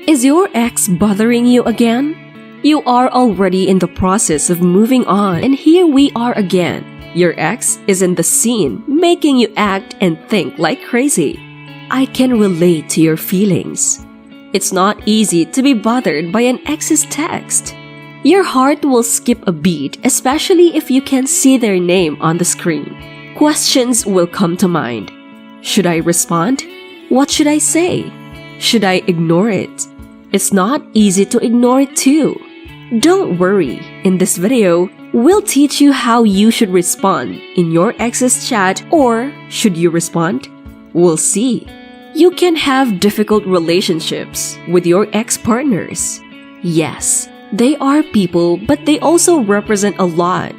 Is your ex bothering you again? You are already in the process of moving on, and here we are again. Your ex is in the scene, making you act and think like crazy. I can relate to your feelings. It's not easy to be bothered by an ex's text. Your heart will skip a beat, especially if you can see their name on the screen. Questions will come to mind. Should I respond? What should I say? Should I ignore it? It's not easy to ignore it too. Don't worry, in this video, we'll teach you how you should respond in your ex's chat, or should you respond? We'll see. You can have difficult relationships with your ex-partners. Yes, they are people, but they also represent a lot.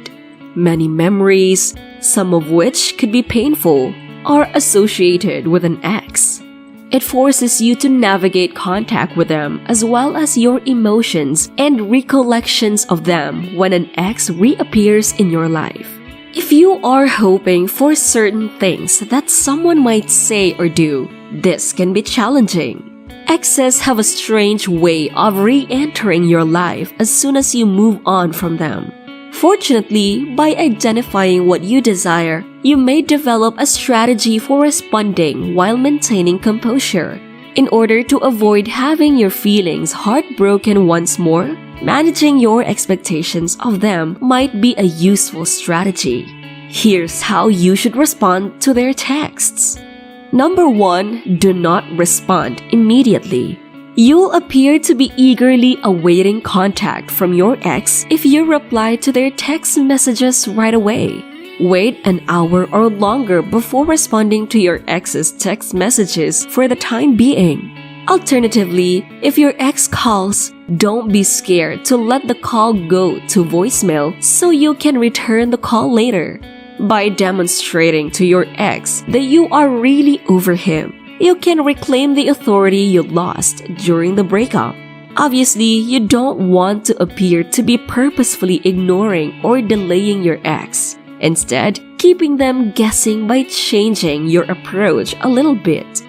Many memories, some of which could be painful, are associated with an ex. It forces you to navigate contact with them as well as your emotions and recollections of them when an ex reappears in your life. If you are hoping for certain things that someone might say or do, this can be challenging. Exes have a strange way of re-entering your life as soon as you move on from them. Fortunately, by identifying what you desire, you may develop a strategy for responding while maintaining composure. In order to avoid having your feelings heartbroken once more, managing your expectations of them might be a useful strategy. Here's how you should respond to their texts. Number 1, do not respond immediately. You'll appear to be eagerly awaiting contact from your ex if you reply to their text messages right away. Wait an hour or longer before responding to your ex's text messages for the time being. Alternatively, if your ex calls, don't be scared to let the call go to voicemail so you can return the call later. By demonstrating to your ex that you are really over him, you can reclaim the authority you lost during the breakup. Obviously, you don't want to appear to be purposefully ignoring or delaying your ex. Instead, keeping them guessing by changing your approach a little bit.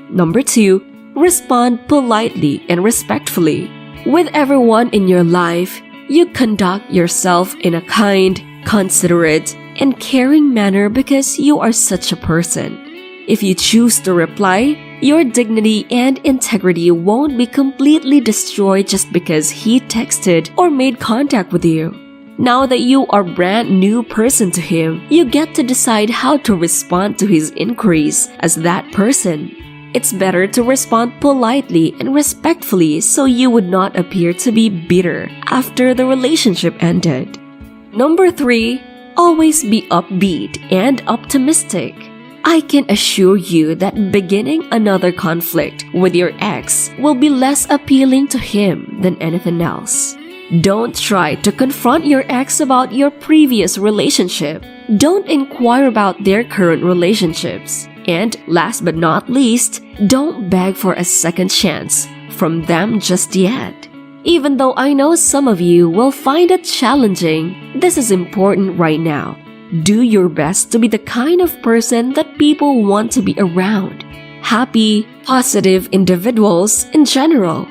Number 2, respond politely and respectfully. With everyone in your life, you conduct yourself in a kind, considerate, and caring manner because you are such a person. If you choose to reply, your dignity and integrity won't be completely destroyed just because he texted or made contact with you. Now that you are a brand new person to him, you get to decide how to respond to his inquiries as that person. It's better to respond politely and respectfully so you would not appear to be bitter after the relationship ended. Number 3, always be upbeat and optimistic. I can assure you that beginning another conflict with your ex will be less appealing to him than anything else. Don't try to confront your ex about your previous relationship. Don't inquire about their current relationships. And last but not least, don't beg for a second chance from them just yet. Even though I know some of you will find it challenging, this is important right now. Do your best to be the kind of person that people want to be around. Happy, positive individuals in general.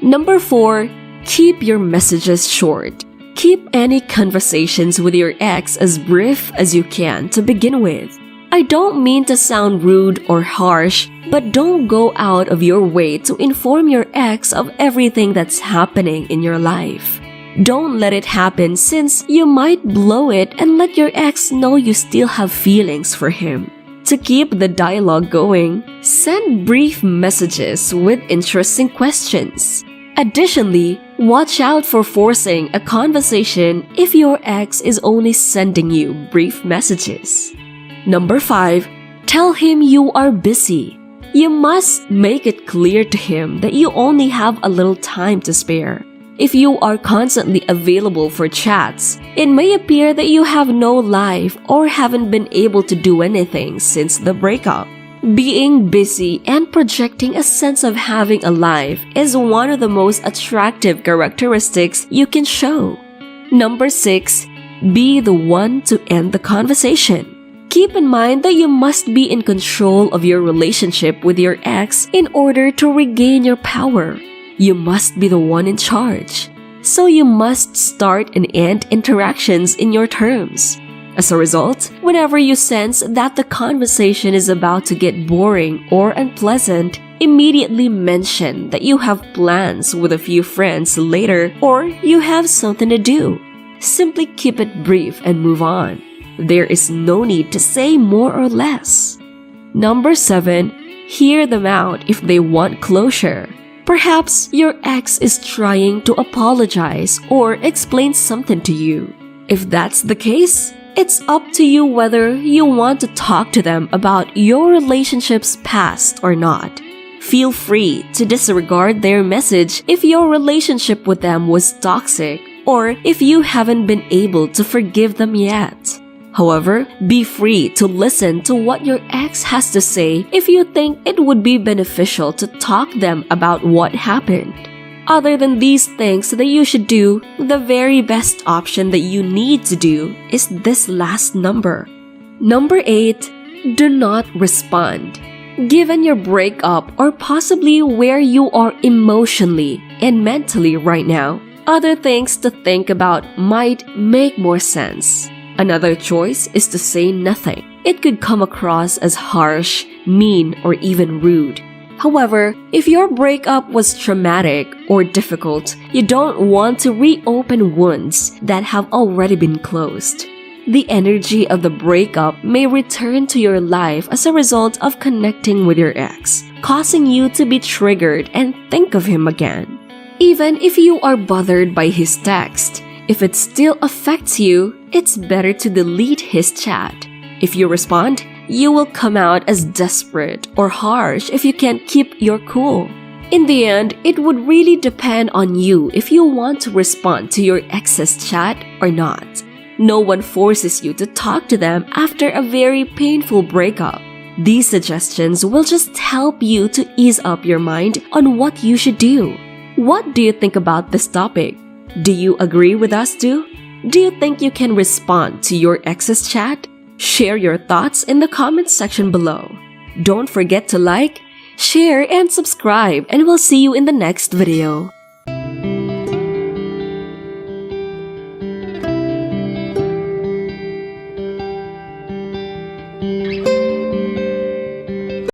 Number 4, keep your messages short. Keep any conversations with your ex as brief as you can to begin with. I don't mean to sound rude or harsh, but don't go out of your way to inform your ex of everything that's happening in your life. Don't let it happen since you might blow it and let your ex know you still have feelings for him. To keep the dialogue going, send brief messages with interesting questions. Additionally, watch out for forcing a conversation if your ex is only sending you brief messages. Number 5, tell him you are busy. You must make it clear to him that you only have a little time to spare. If you are constantly available for chats, it may appear that you have no life or haven't been able to do anything since the breakup. Being busy and projecting a sense of having a life is one of the most attractive characteristics you can show. Number 6, be the one to end the conversation. Keep in mind that you must be in control of your relationship with your ex in order to regain your power. You must be the one in charge. So you must start and end interactions in your terms. As a result, whenever you sense that the conversation is about to get boring or unpleasant, immediately mention that you have plans with a few friends later or you have something to do. Simply keep it brief and move on. There is no need to say more or less. Number 7. Hear them out if they want closure. Perhaps your ex is trying to apologize or explain something to you. If that's the case, it's up to you whether you want to talk to them about your relationship's past or not. Feel free to disregard their message if your relationship with them was toxic or if you haven't been able to forgive them yet. However, be free to listen to what your ex has to say if you think it would be beneficial to talk to them about what happened. Other than these things that you should do, the very best option that you need to do is this last number. Number 8. Do not respond. Given your breakup or possibly where you are emotionally and mentally right now, other things to think about might make more sense. Another choice is to say nothing. It could come across as harsh, mean, or even rude. However, if your breakup was traumatic or difficult, you don't want to reopen wounds that have already been closed. The energy of the breakup may return to your life as a result of connecting with your ex, causing you to be triggered and think of him again. Even if you are bothered by his text, if it still affects you, it's better to delete his chat. If you respond, you will come out as desperate or harsh if you can't keep your cool. In the end, it would really depend on you if you want to respond to your ex's chat or not. No one forces you to talk to them after a very painful breakup. These suggestions will just help you to ease up your mind on what you should do. What do you think about this topic? Do you agree with us too? Do you think you can respond to your ex's chat? Share your thoughts in the comments section below. Don't forget to like, share, and subscribe, and we'll see you in the next video.